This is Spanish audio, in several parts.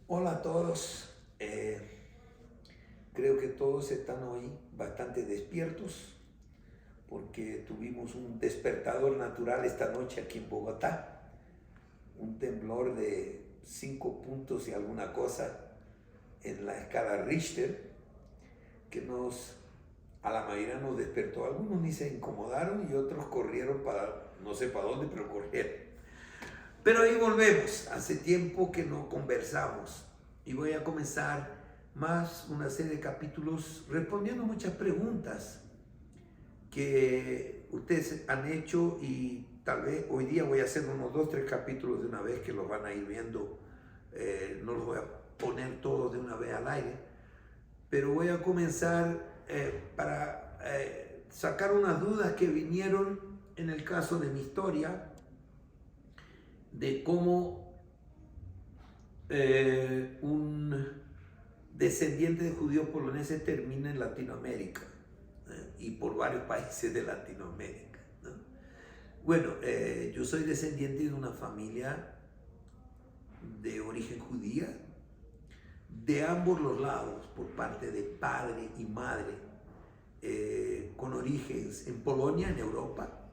Hola a todos. Creo que todos están hoy bastante despiertos porque tuvimos un despertador natural esta noche aquí en Bogotá. Un temblor de 5 puntos y alguna cosa en la escala Richter que a la mayoría nos despertó. Algunos ni se incomodaron y otros corrieron para, no sé para dónde, pero corrieron. Pero ahí volvemos. Hace tiempo que no conversamos y voy a comenzar más una serie de capítulos respondiendo muchas preguntas que ustedes han hecho y tal vez hoy día voy a hacer unos 2, 3 capítulos de una vez que los van a ir viendo. No los voy a poner todos de una vez al aire, pero voy a comenzar para sacar unas dudas que vinieron en el caso de mi historia de cómo un descendiente de judíos poloneses termina en Latinoamérica y por varios países de Latinoamérica, ¿no? Bueno, yo soy descendiente de una familia de origen judía, de ambos los lados, por parte de padre y madre, con orígenes en Polonia, en Europa,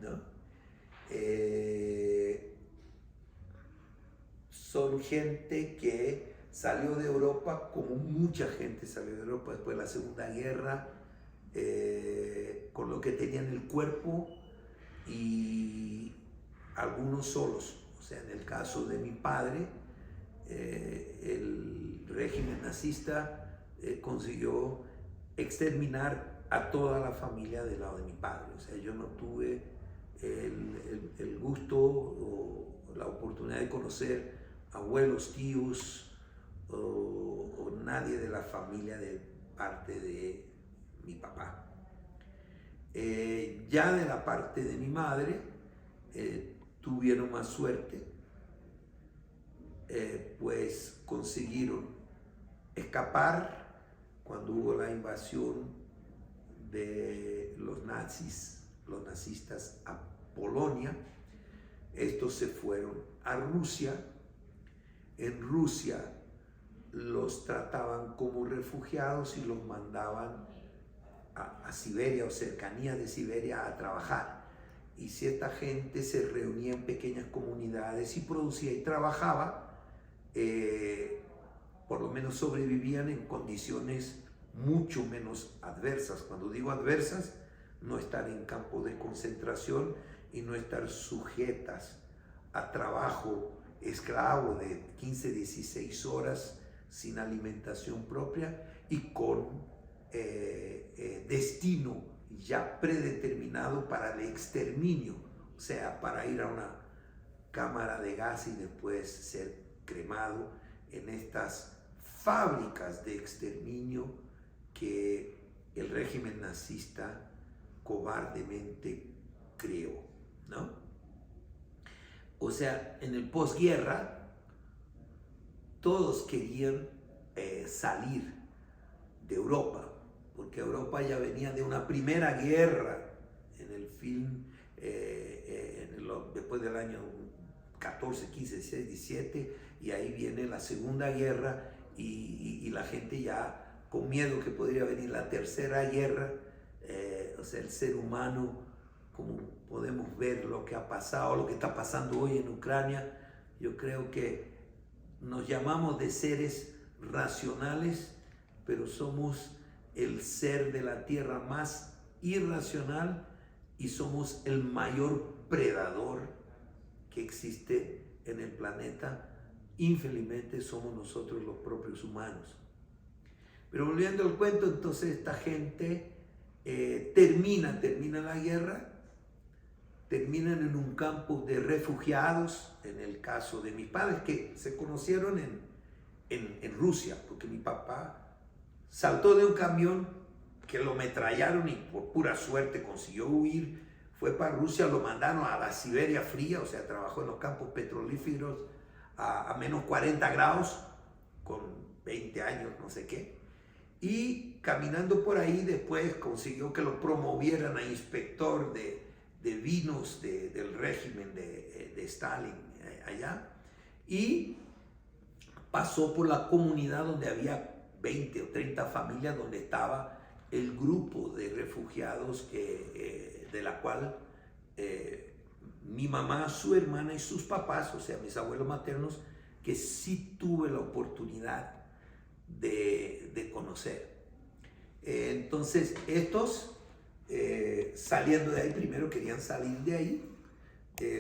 ¿no? Son gente que salió de Europa, como mucha gente salió de Europa después de la Segunda Guerra, con lo que tenían el cuerpo y algunos solos. O sea, en el caso de mi padre, el régimen nazista consiguió exterminar a toda la familia del lado de mi padre. O sea, yo no tuve el gusto o la oportunidad de conocer abuelos, tíos o nadie de la familia de parte de mi papá. Ya de la parte de mi madre tuvieron más suerte, pues consiguieron escapar cuando hubo la invasión de los nazistas a Polonia. Estos se fueron a Rusia. En Rusia los trataban como refugiados y los mandaban a Siberia o cercanía de Siberia a trabajar. Y si esta gente se reunía en pequeñas comunidades y producía y trabajaba, por lo menos sobrevivían en condiciones mucho menos adversas. Cuando digo adversas, no estar en campos de concentración y no estar sujetas a trabajo esclavo de 15, 16 horas sin alimentación propia y con destino ya predeterminado para el exterminio, o sea, para ir a una cámara de gas y después ser cremado en estas fábricas de exterminio que el régimen nazista cobardemente creó, ¿no? O sea, en el posguerra todos querían salir de Europa, porque Europa ya venía de una primera guerra en el fin, después del año 14, 15, 16, 17, y ahí viene la Segunda Guerra y la gente ya con miedo que podría venir la Tercera Guerra. O sea, el ser humano, como podemos ver lo que ha pasado, lo que está pasando hoy en Ucrania, yo creo que nos llamamos de seres racionales, pero somos el ser de la tierra más irracional y somos el mayor predador que existe en el planeta. Infelizmente somos nosotros los propios humanos. Pero volviendo al cuento, entonces esta gente termina la guerra, terminan en un campo de refugiados, en el caso de mis padres, que se conocieron en Rusia, porque mi papá saltó de un camión que lo metrallaron y por pura suerte consiguió huir, fue para Rusia, lo mandaron a la Siberia fría, o sea, trabajó en los campos petrolíferos a menos 40 grados, con 20 años, no sé qué, y caminando por ahí después consiguió que lo promovieran a inspector de vinos del régimen de Stalin allá, y pasó por la comunidad donde había 20 o 30 familias, donde estaba el grupo de refugiados de la cual mi mamá, su hermana y sus papás, o sea, mis abuelos maternos, que sí tuve la oportunidad de conocer. Entonces, estos, saliendo de ahí, primero querían salir de ahí,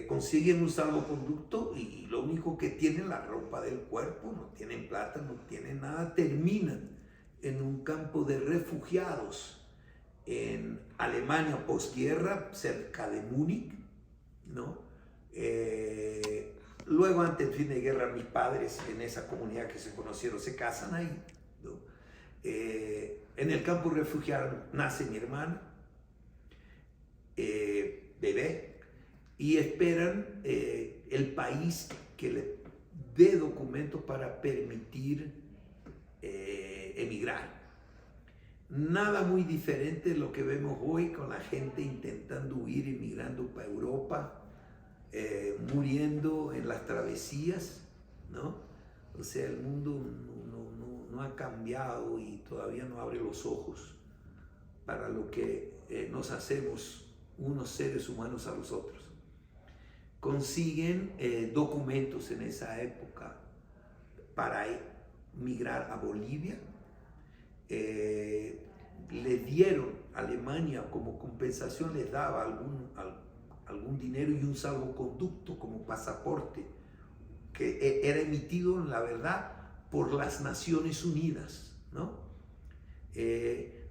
consiguen un salvoconducto y lo único que tienen, la ropa del cuerpo, no tienen plata, no tienen nada, terminan en un campo de refugiados en Alemania posguerra, cerca de Múnich, ¿no? Luego, antes del fin de guerra, mis padres en esa comunidad que se conocieron se casan ahí, ¿no? En el campo refugiado nace mi hermana, bebé, y esperan el país que le dé documentos para permitir emigrar. Nada muy diferente de lo que vemos hoy con la gente intentando huir, emigrando para Europa, muriendo en las travesías, ¿no? O sea, el mundo no ha cambiado y todavía no abre los ojos para lo que nos hacemos unos seres humanos a los otros. Consiguen documentos en esa época para migrar a Bolivia. Le dieron a Alemania como compensación, les daba algún dinero y un salvoconducto como pasaporte que era emitido, la verdad, por las Naciones Unidas, ¿no?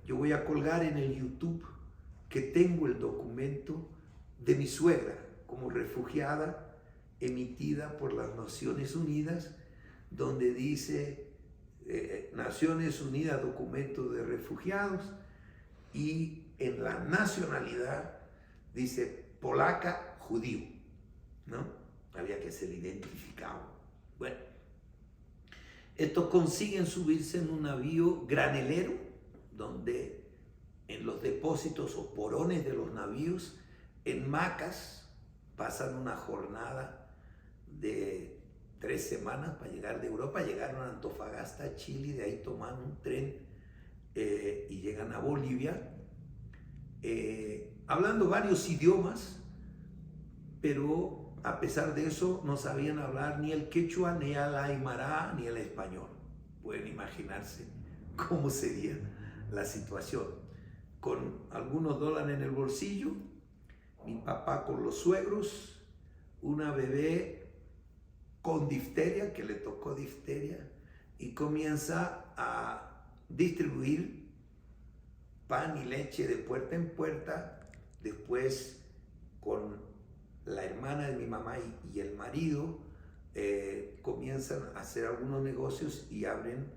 Yo voy a colgar en el YouTube que tengo el documento de mi suegra como refugiada emitida por las Naciones Unidas, donde dice Naciones Unidas, documento de refugiados, y en la nacionalidad dice polaca, judío, ¿no? Había que ser identificado. Bueno, estos consiguen subirse en un navío granelero, donde en los depósitos o porones de los navíos, en hamacas, pasan una jornada de 3 semanas para llegar de Europa. Llegaron a Antofagasta, Chile, de ahí toman un tren y llegan a Bolivia, hablando varios idiomas, pero a pesar de eso no sabían hablar ni el quechua, ni el aymara, ni el español. Pueden imaginarse cómo sería la situación. Con algunos dólares en el bolsillo, mi papá con los suegros, una bebé con difteria, que le tocó difteria, y comienza a distribuir pan y leche de puerta en puerta. Después, con la hermana de mi mamá y el marido, comienzan a hacer algunos negocios y abren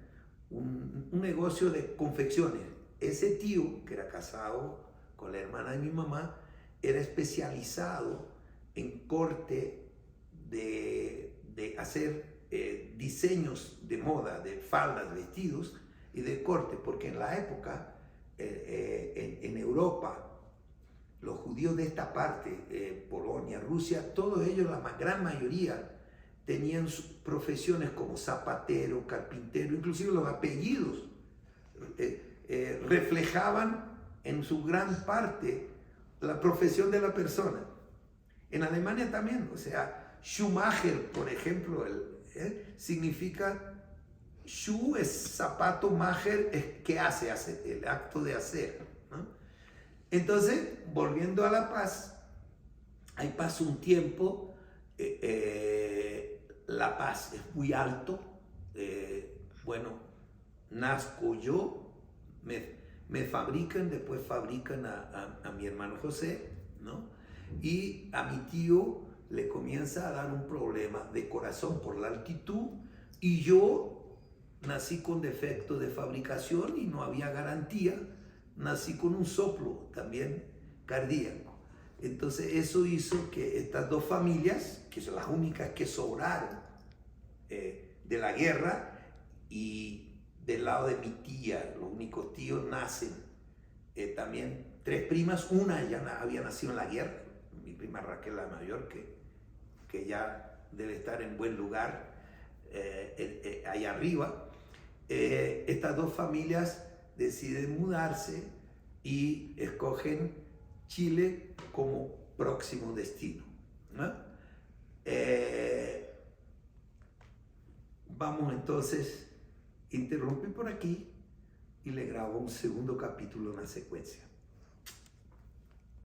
un negocio de confecciones. Ese tío, que era casado con la hermana de mi mamá, era especializado en corte de hacer diseños de moda, de faldas, vestidos y de corte, porque en la época en Europa, los judíos de esta parte, Polonia, Rusia, todos ellos, la gran mayoría, tenían profesiones como zapatero, carpintero, inclusive los apellidos reflejaban en su gran parte la profesión de la persona. En Alemania también, o sea, Schuhmacher, por ejemplo, significa, Schuh es zapato, Macher es que hace el acto de hacer, ¿no? Entonces, volviendo a La Paz, ahí pasa un tiempo, La Paz es muy alto, bueno, nazco yo, me fabrican, después fabrican a mi hermano José, ¿no? Y a mi tío le comienza a dar un problema de corazón por la altitud, y yo nací con defecto de fabricación y no había garantía, nací con un soplo también cardíaco. Entonces eso hizo que estas dos familias, que son las únicas que sobraron de la guerra, y del lado de mi tía, los únicos tíos, nacen también 3 primas. Una ya había nacido en la guerra, mi prima Raquel, la mayor, que ya debe estar en buen lugar. allá arriba. Estas dos familias deciden mudarse y escogen Chile como próximo destino, ¿no? Vamos entonces, interrumpir por aquí y le grabo un segundo capítulo en la secuencia.